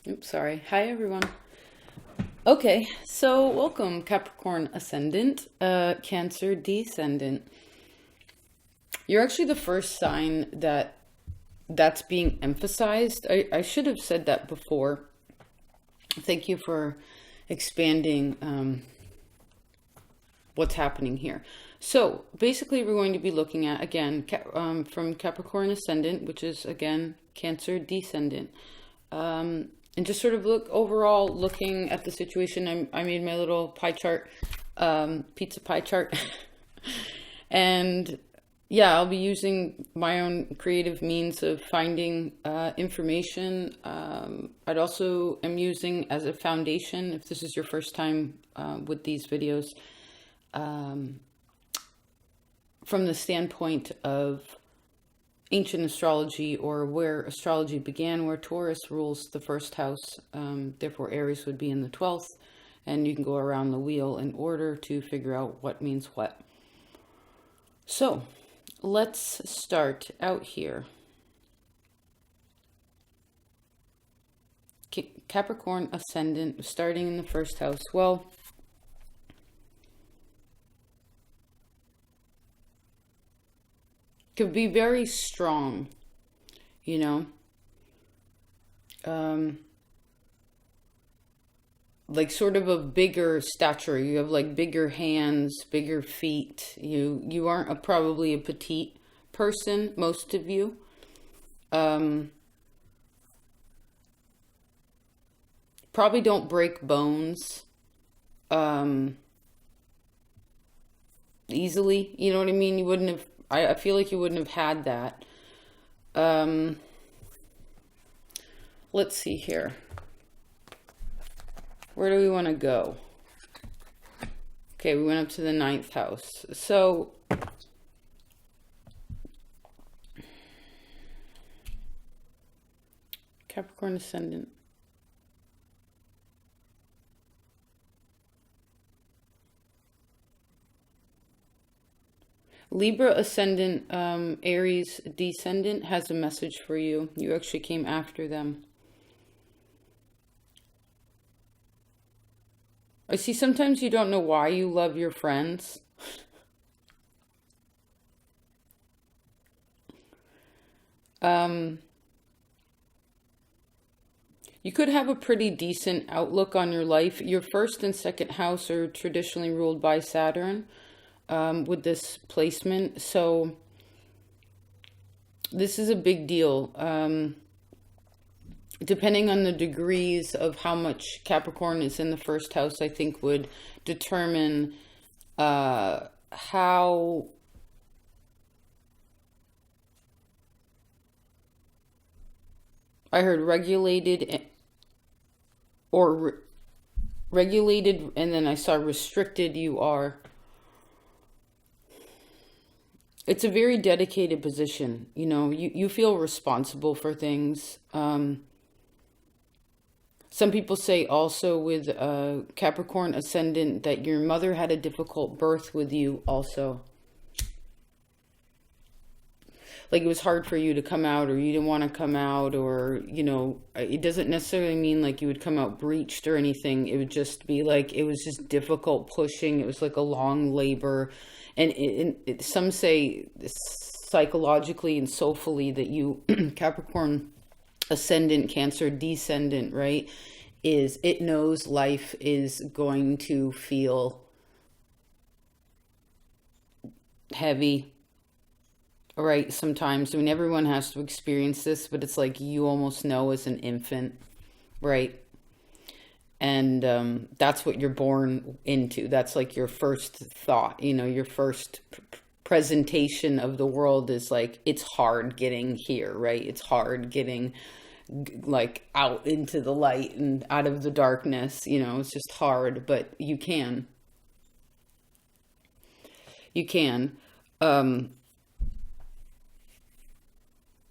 Oops, sorry. Hi, everyone. Okay, so welcome, Capricorn Ascendant, Cancer Descendant. You're actually the first sign that's being emphasized. I should have said that before. Thank you for expanding what's happening here. So basically, we're going to be looking at, again, from Capricorn Ascendant, which is, again, Cancer Descendant. And just sort of looking at the situation. I made my little pie chart, pizza pie chart. And yeah, I'll be using my own creative means of finding information. I'd also am using as a foundation, if this is your first time with these videos, from the standpoint of ancient astrology, or where astrology began, where Taurus rules the first house. Therefore, Aries would be in the 12th, and you can go around the wheel in order to figure out what means what. So let's start out here. Capricorn Ascendant, starting in the first house. Well, could be very strong, you know, like sort of a bigger stature. You have like bigger hands, bigger feet. You aren't probably a petite person, most of you. Probably don't break bones easily. You know what I mean? You wouldn't have. I feel like you wouldn't have had that. Let's see here. Where do we want to go? Okay, we went up to the 9th house. So Capricorn Ascendant. Libra Ascendant, Aries Descendant has a message for you. You actually came after them. I see sometimes you don't know why you love your friends. You could have a pretty decent outlook on your life. Your first and second house are traditionally ruled by Saturn. With this placement, so this is a big deal. Depending on the degrees of how much Capricorn is in the first house, I think would determine how I heard regulated or regulated, and then I saw restricted you are. It's a very dedicated position. You know, you feel responsible for things. Some people say also with Capricorn Ascendant that your mother had a difficult birth with you also. Like it was hard for you to come out, or you didn't want to come out, or, you know, it doesn't necessarily mean like you would come out breached or anything. It would just be like, it was just difficult pushing. It was like a long labor. And some say psychologically and soulfully that you, Capricorn Ascendant, Cancer Descendant, right, is it knows life is going to feel heavy, right? Sometimes, I mean, everyone has to experience this, but it's like you almost know as an infant, right? And that's what you're born into. That's like your first thought, you know, your first presentation of the world is like, it's hard getting here, right? It's hard getting like out into the light and out of the darkness, you know, it's just hard, but you can. You can.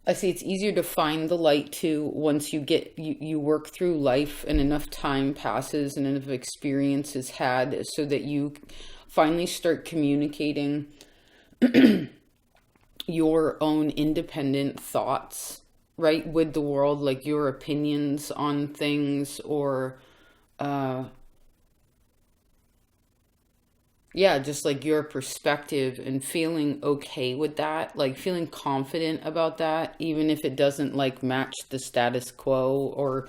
I see it's easier to find the light too once you work through life and enough time passes and enough experience is had, so that you finally start communicating your own independent thoughts right, with the world, like your opinions on things, or yeah, just like your perspective, and feeling okay with that, like feeling confident about that, even if it doesn't like match the status quo, or,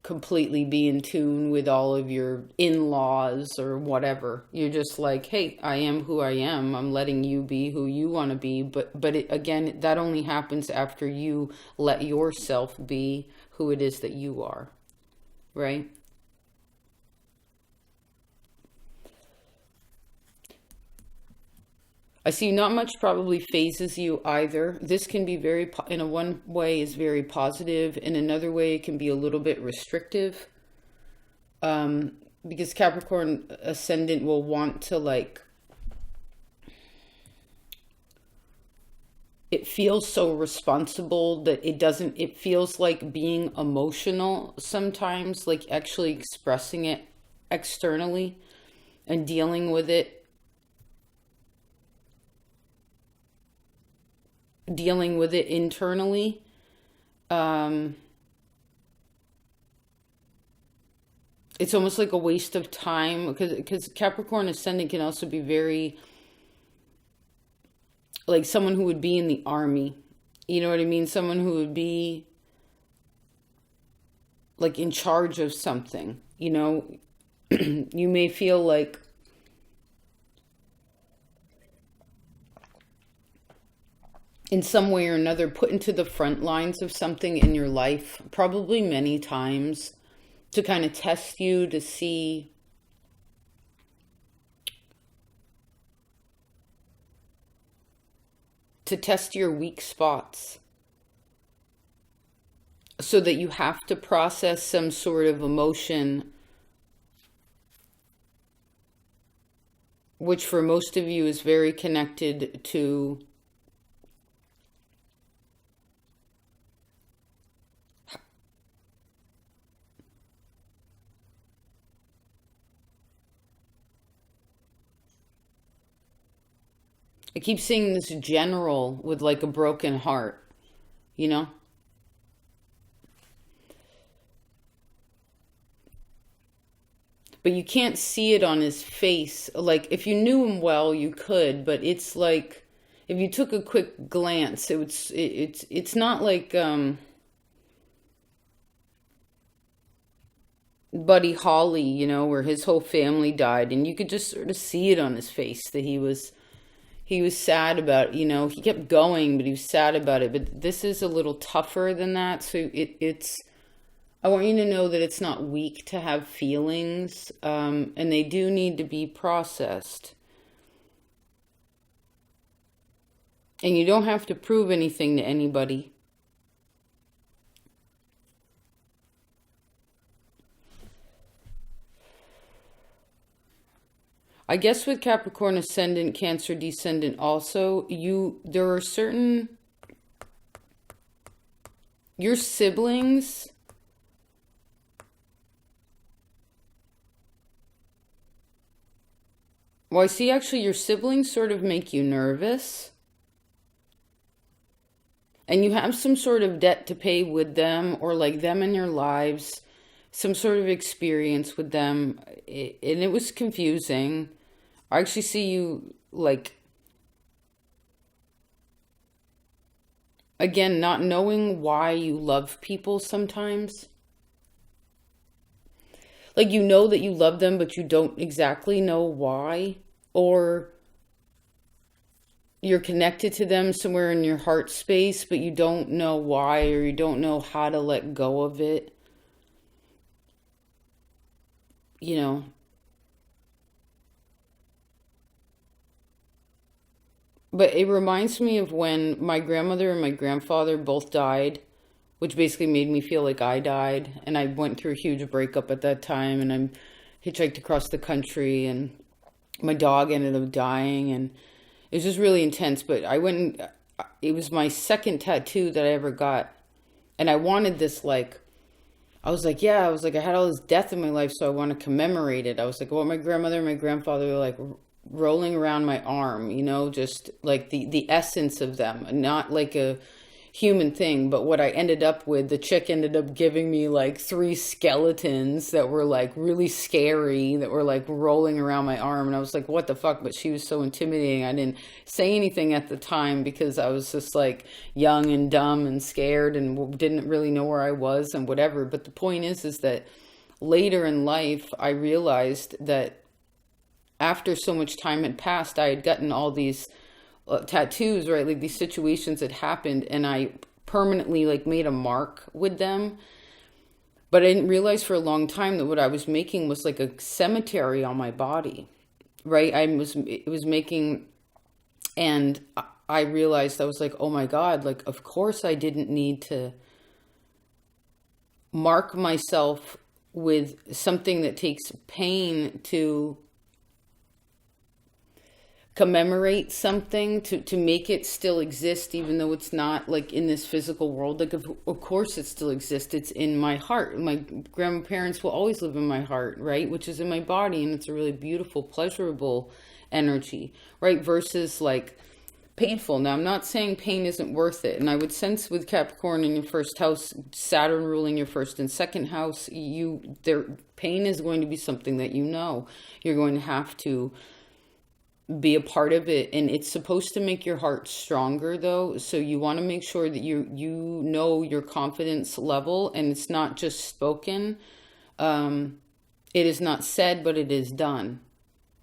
completely be in tune with all of your in-laws or whatever. You're just like, hey, I am who I am. I'm letting you be who you want to be. Again, that only happens after you let yourself be who it is that you are, right? I see not much probably phases you either. This can be in a one way is very positive. In another way, it can be a little bit restrictive. Because Capricorn Ascendant will want to like, it feels so responsible that it feels like being emotional sometimes, like actually expressing it externally and dealing with it internally. It's almost like a waste of time, because Capricorn Ascendant can also be very like someone who would be in the army. You know what I mean? Someone who would be like in charge of something, you may feel like in some way or another put into the front lines of something in your life, probably many times, to kind of test you, to see to test your weak spots, so that you have to process some sort of emotion, which for most of you is very connected to I keep seeing this general with like a broken heart, you know? But you can't see it on his face. Like if you knew him well, you could, but it's like if you took a quick glance, it's not like Buddy Holly, where his whole family died, and you could just sort of see it on his face that he was sad about, he kept going, but he was sad about it. But this is a little tougher than that. So I want you to know that it's not weak to have feelings, and they do need to be processed. And you don't have to prove anything to anybody. I guess with Capricorn Ascendant, Cancer Descendant also, there are certain, your siblings, well, I see actually your siblings sort of make you nervous. And you have some sort of debt to pay with them, or like them in your lives, some sort of experience with them. And it was confusing. I actually see you like, again, not knowing why you love people sometimes. Like you know that you love them, but you don't exactly know why. Or you're connected to them somewhere in your heart space, but you don't know why, or you don't know how to let go of it. But it reminds me of when my grandmother and my grandfather both died, which basically made me feel like I died. And I went through a huge breakup at that time, and I hitchhiked across the country, and my dog ended up dying, and it was just really intense. But it was my second tattoo that I ever got. And I wanted this, like, I was like, I had all this death in my life, so I want to commemorate it. I was like, well, my grandmother and my grandfather were like rolling around my arm, just like the essence of them, not like a human thing. But what I ended up with, the chick ended up giving me like 3 skeletons that were like really scary, that were like rolling around my arm. And I was like, what the fuck? But she was so intimidating. I didn't say anything at the time because I was just like young and dumb and scared and didn't really know where I was and whatever. But the point is that later in life, I realized that after so much time had passed, I had gotten all these tattoos, right? Like these situations had happened, and I permanently like made a mark with them. But I didn't realize for a long time that what I was making was like a cemetery on my body, right? It was making, and I realized, I was like, oh my God, like, of course I didn't need to mark myself with something that takes pain to commemorate something, to make it still exist, even though it's not like in this physical world. Like, of course it still exists. It's in my heart. My grandparents will always live in my heart, right? Which is in my body. And it's a really beautiful, pleasurable energy, right? Versus like painful. Now, I'm not saying pain isn't worth it. And I would sense with Capricorn in your first house, Saturn ruling your first and second house, pain is going to be something that you're going to have to be a part of it. And it's supposed to make your heart stronger though. So you want to make sure that you know your confidence level, and it's not just spoken. It is not said, but it is done,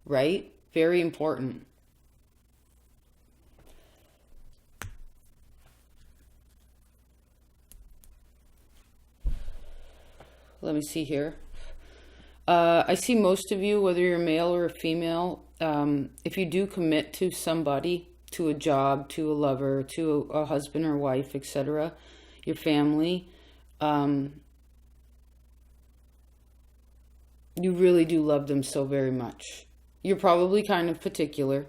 right? Very important. Let me see here. I see most of you, whether you're male or a female, if you do commit to somebody, to a job, to a lover, to a husband or wife, etc., your family, you really do love them so very much. You're probably kind of particular.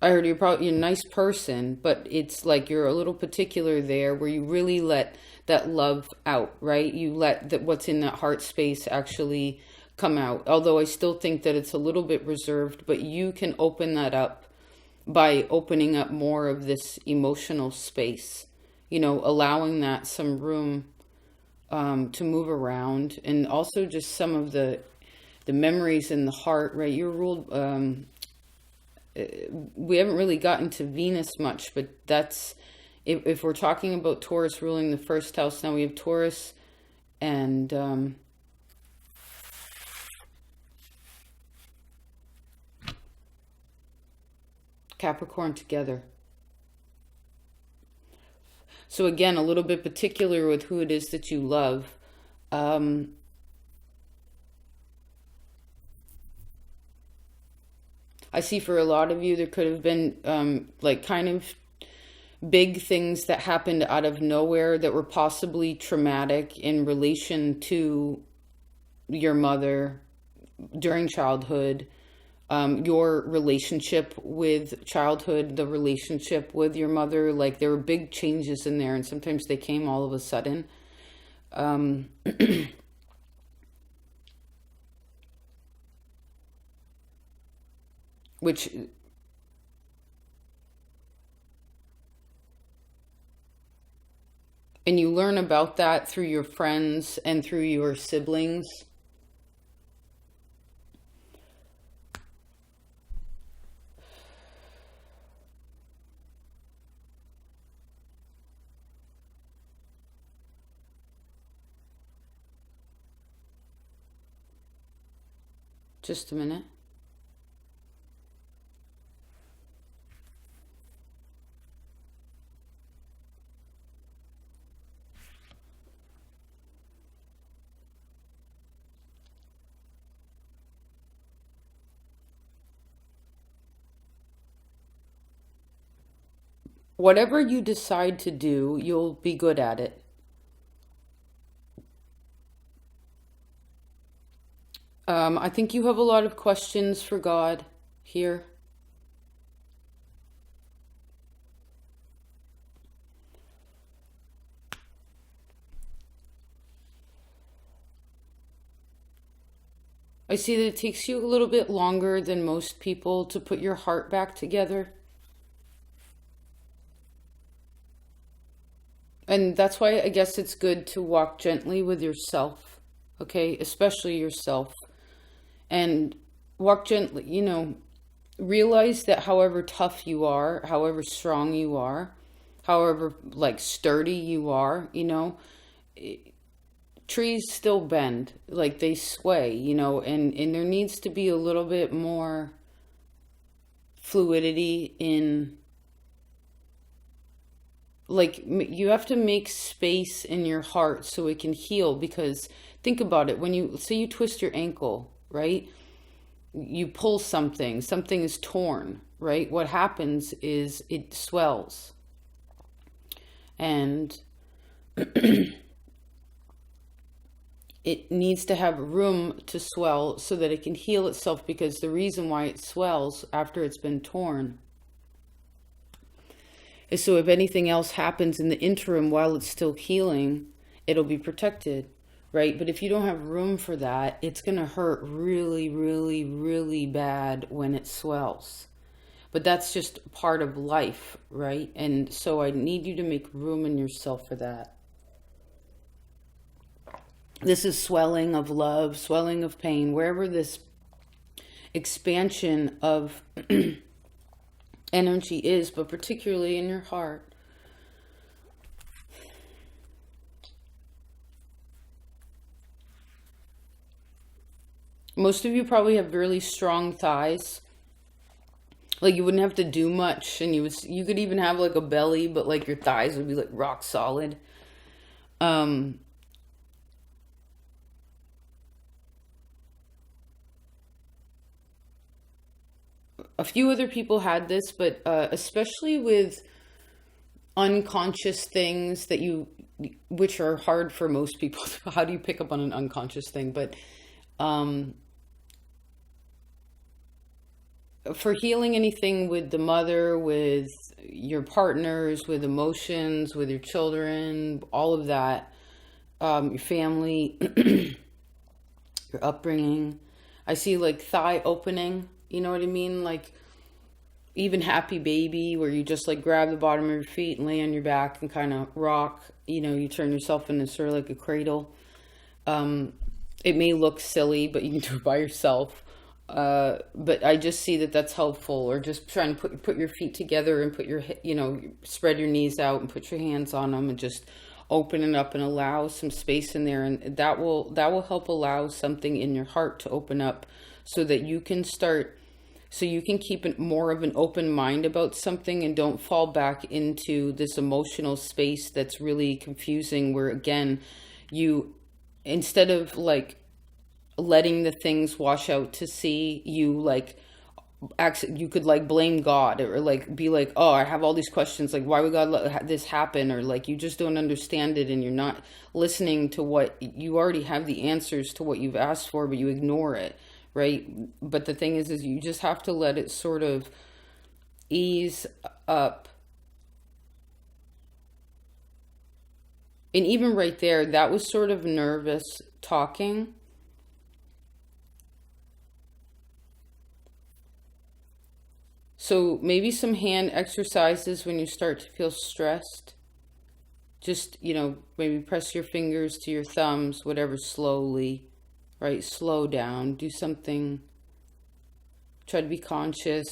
I heard you're a nice person, but it's like you're a little particular there, where you really let that love out, right? You let what's in that heart space actually come out. Although I still think that it's a little bit reserved, but you can open that up by opening up more of this emotional space, allowing that some room to move around, and also just some of the memories in the heart, right? You're ruled, we haven't really gotten to Venus much, but that's, if we're talking about Taurus ruling the first house, now we have Taurus and Capricorn together. So again, a little bit particular with who it is that you love. I see for a lot of you, there could have been like kind of big things that happened out of nowhere that were possibly traumatic in relation to your mother during childhood, your relationship with childhood, the relationship with your mother. Like there were big changes in there, and sometimes they came all of a sudden. Which, and you learn about that through your friends and through your siblings. Just a minute. Whatever you decide to do, you'll be good at it. I think you have a lot of questions for God here. I see that it takes you a little bit longer than most people to put your heart back together. And that's why I guess it's good to walk gently with yourself, okay? Especially yourself. And walk gently, realize that however tough you are, however strong you are, however like sturdy you are, trees still bend, like they sway, and there needs to be a little bit more fluidity in, like, you have to make space in your heart so it can heal. Because think about it, when you say you twist your ankle, right? You pull something is torn, right? What happens is it swells. And it needs to have room to swell so that it can heal itself, because the reason why it swells after it's been torn is so if anything else happens in the interim while it's still healing, it'll be protected, right? But if you don't have room for that, it's going to hurt really, really, really bad when it swells. But that's just part of life, right? And so I need you to make room in yourself for that. This is swelling of love, swelling of pain, wherever this expansion of energy is, but particularly in your heart. Most of you probably have really strong thighs. Like you wouldn't have to do much, and you could even have like a belly, but like your thighs would be like rock solid. A few other people had this, but especially with unconscious things which are hard for most people. How do you pick up on an unconscious thing? But for healing anything with the mother, with your partners, with emotions, with your children, all of that, your family, your upbringing. I see like thigh opening, you know what I mean? Like even happy baby, where you just like grab the bottom of your feet and lay on your back and kind of rock, you turn yourself into sort of like a cradle. It may look silly, but you can do it by yourself. But I just see that that's helpful. Or just trying to put your feet together and put your, spread your knees out and put your hands on them and just open it up and allow some space in there. And that will help allow something in your heart to open up so that you can keep more of an open mind about something and don't fall back into this emotional space that's really confusing, where again, instead of like letting the things wash out to sea, you could like blame God, or like be like, oh, I have all these questions, like why would God let this happen? Or like you just don't understand it, and you're not listening to what you already have the answers to what you've asked for, but you ignore it, right? But the thing is you just have to let it sort of ease up. And even right there, that was sort of nervous talking. So maybe some hand exercises when you start to feel stressed. Just, maybe press your fingers to your thumbs, whatever, slowly, right? Slow down, do something, try to be conscious.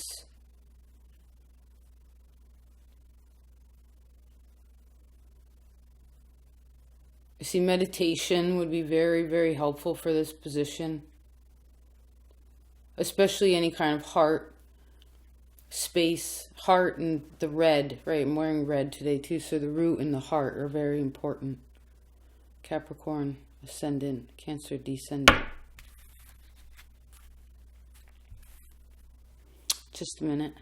I see meditation would be very, very helpful for this position, especially any kind of heart space, heart and the red, right? I'm wearing red today too, so the root and the heart are very important. Capricorn Ascendant, Cancer Descendant. Just a minute.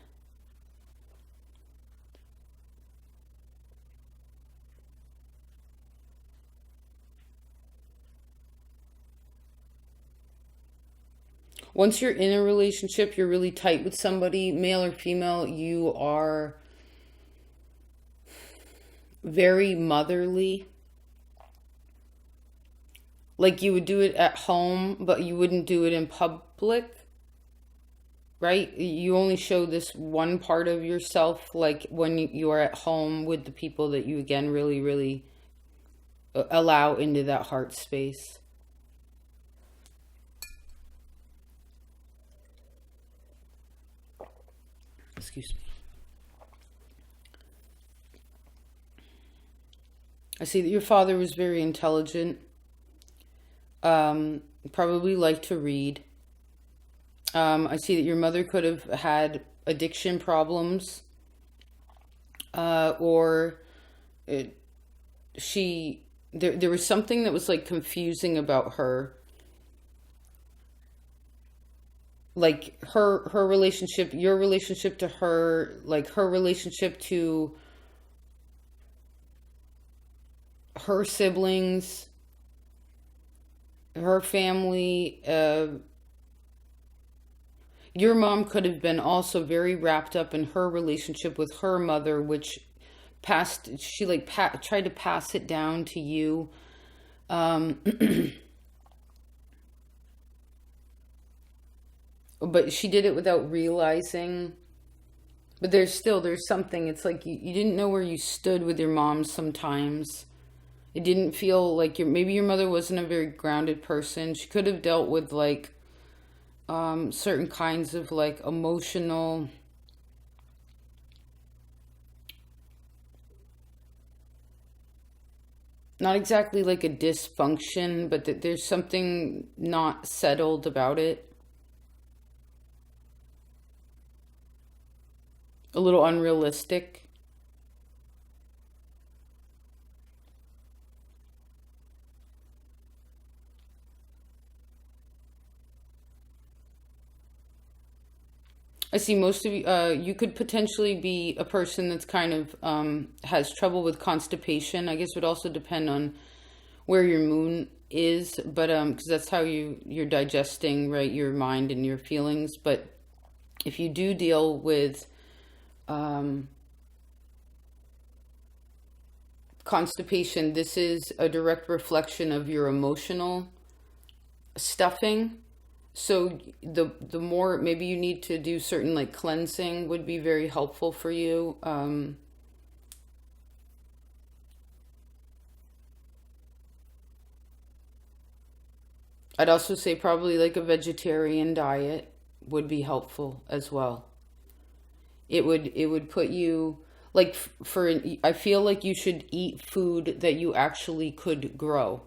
Once you're in a relationship, you're really tight with somebody, male or female, you are very motherly. Like you would do it at home, but you wouldn't do it in public. right? You only show this one part of yourself, like when you are at home with the people that you, again, really, really allow into that heart space. Excuse me. I see that your father was very intelligent, probably liked to read. I see that your mother could have had addiction problems, or there was something that was like confusing about her, like her relationship, your relationship to her, like her relationship to her siblings, her family. Your mom could have been also very wrapped up in her relationship with her mother, which she like tried to pass it down to you. But she did it without realizing. But there's something. It's like you didn't know where you stood with your mom sometimes. It didn't feel like maybe your mother wasn't a very grounded person. She could have dealt with like certain kinds of like emotional, not exactly like a dysfunction, but that there's something not settled about it. A little unrealistic. I see most of you, you could potentially be a person that's kind of has trouble with constipation. I guess it would also depend on where your moon is, but because that's how you're digesting, right, your mind and your feelings. But if you do deal with constipation, this is a direct reflection of your emotional stuffing. So the more maybe you need to do certain like cleansing would be very helpful for you. I'd also say probably like a vegetarian diet would be helpful as well. It would put you like I feel like you should eat food that you actually could grow,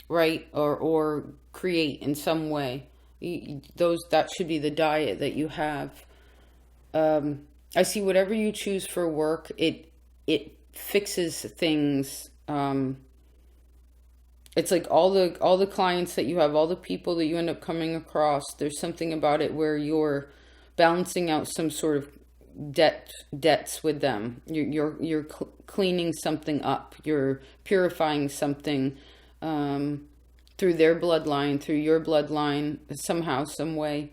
right? Or create in some way. That should be the diet that you have. I see whatever you choose for work, it fixes things. It's like all the clients that you have, all the people that you end up coming across, there's something about it where you're balancing out some sort of debts with them. You're cleaning something up. You're purifying something through their bloodline, through your bloodline, somehow, some way.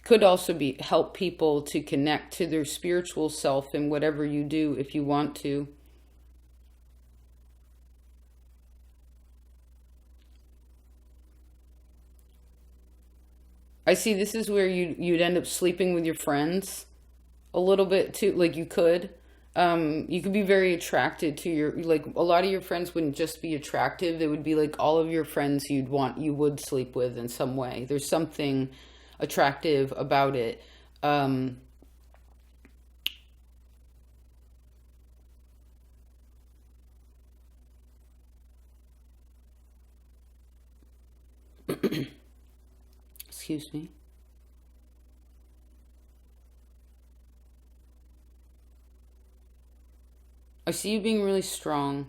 Could also be help people to connect to their spiritual self in whatever you do if you want to. I see this is where you'd end up sleeping with your friends a little bit too, like you could be very attracted to like a lot of your friends wouldn't just be attractive, they would be like all of your friends you would sleep with in some way. There's something attractive about it. Excuse me. I see you being really strong.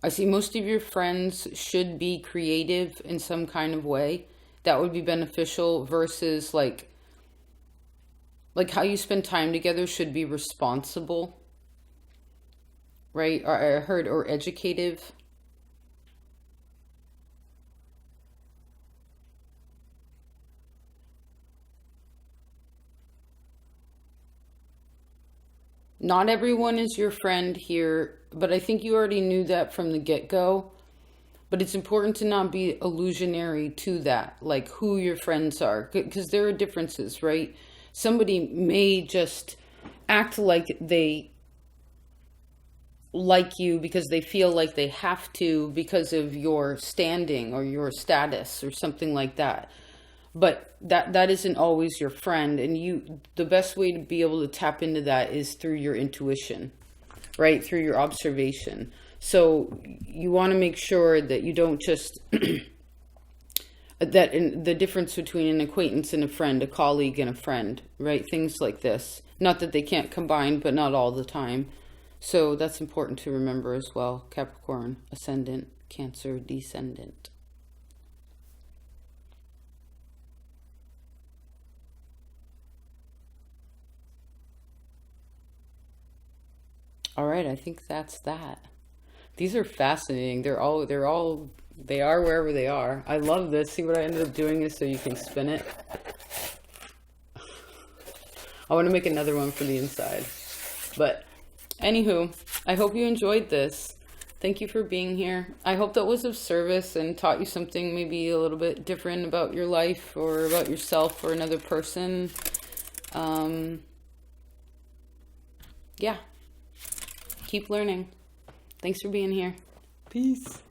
I see most of your friends should be creative in some kind of way. That would be beneficial versus like how you spend time together should be responsible, right? Or I heard or educative. Not everyone is your friend here, but I think you already knew that from the get-go. But it's important to not be illusionary to that, like who your friends are, because there are differences, right? Somebody may just act like they like you because they feel like they have to because of your standing or your status or something like that. But that isn't always your friend, and the best way to be able to tap into that is through your intuition, right? Through your observation. So you want to make sure that you don't just that in the difference between an acquaintance and a friend, a colleague and a friend, right? Things like this. Not that they can't combine, but not all the time. So that's important to remember as well. Capricorn Ascendant, Cancer Descendant. All right, I think that's that. These are fascinating. They are wherever they are. I love this. See what I ended up doing is so you can spin it. I want to make another one for the inside. But anywho, I hope you enjoyed this. Thank you for being here. I hope that was of service and taught you something maybe a little bit different about your life or about yourself or another person. Yeah. Keep learning. Thanks for being here. Peace.